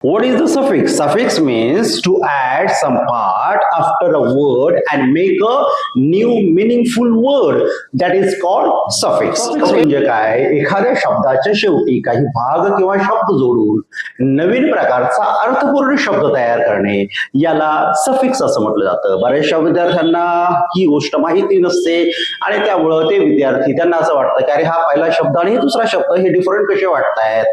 What is the suffix? Suffix means to add some part after a word and make a new meaningful word. That is called suffix. म्हणजे काय? एखाद्या शब्दाच्या शेवटी काही भाग किंवा शब्द जोडून नवीन प्रकारचा अर्थपूर्ण शब्द तयार करणे याला सफिक्स असं म्हटलं जातं. बऱ्याचशा विद्यार्थ्यांना ही गोष्ट माहिती नसते आणि त्यामुळं ते विद्यार्थी त्यांना असं वाटतं की अरे हा पहिला शब्द आणि दुसरा शब्द हे डिफरंट कसे वाटतायत.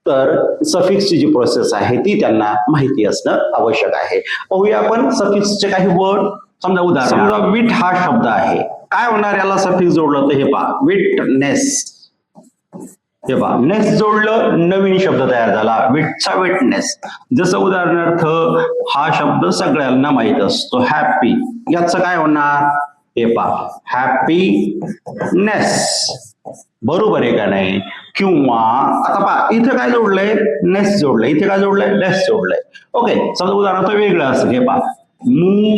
तर सफिक्सची जी प्रोसेस आहे ती त्यांना माहिती असणं आवश्यक आहे. पाहूया आपण सफिक्सचे काही वर्ड. समजा उदाहरण विट हा शब्द आहे. काय होणार याला सफिक्स जोडलं तर हे पहा विटनेस. हे पहा नेस जोडलं नवीन शब्द तयार झाला विटचा विटनेस. जसं उदाहरणार्थ हा शब्द सगळ्यांना माहित असतो हॅपी. याचं काय होणार हे पहा हॅपीनेस. बरोबर आहे का नाही. किंवा आता पहा इथे काय जोडलंय नेस जोडलंय. इथे काय जोडलंय लेस जोडलंय. ओके समजा उदाहरणार्थ वेगळं असेल. हे पहा मूव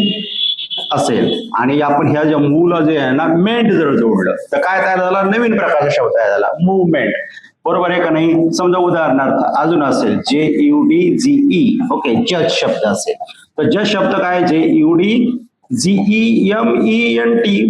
असेल आणि आपण ह्या ज्या मूला जे आहे ना मेंट जर जोडलं तर काय तयार झाला नवीन प्रकारचा शब्द तयार झाला मुवमेंट. बरोबर आहे का नाही. समजा उदाहरणार्थ अजून असेल JUDGE. ओके जज शब्द असेल तर जज शब्द काय JUDGEMENT.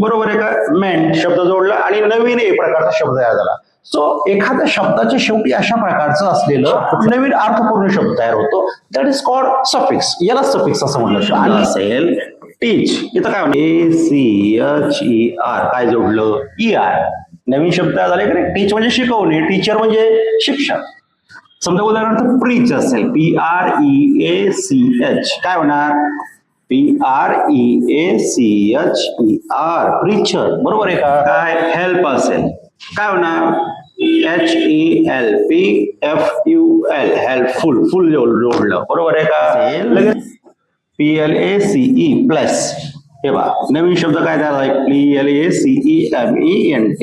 बरोबर आहे का. मेंट शब्द जोडला आणि नवीन एक प्रकारचा शब्द तयार झाला. सो एखाद्या शब्दाच्या शेवटी अशा प्रकारचं असलेलं नवीन अर्थपूर्ण शब्द तयार होतो. That is called suffix. याला सफिक्स असं म्हटलं. आणि असेल टीच. इथं काय ACHER काय जोडलं ER. नवीन शब्द तयार झाले का. टीच म्हणजे शिकवणे. टीचर म्हणजे शिक्षक. समजा उदाहरणार्थ प्रीच असेल PREACH. काय होणार PREACHER प्रीचर. बरोबर आहे का. काय हेल्प असेल काय होणार HELPFUL हेल्पफुल. फुल जोडलं. बरोबर आहे का. लगेच PLACE प्लस. हे बघा नवीन शब्द काय तयार आहे PLACEMENT.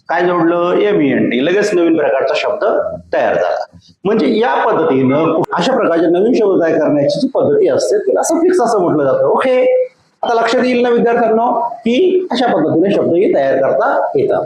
काय जोडलं MENT. लगेच नवीन प्रकारचा शब्द तयार झाला. म्हणजे या पद्धतीनं अशा प्रकारचे नवीन शब्द तयार करण्याची जी पद्धती असते तिला सफिक्स असं म्हटलं जातं. ओके आता लक्षात येईल ना विद्यार्थ्यांनो की अशा पद्धतीने शब्दही तयार करता येतात.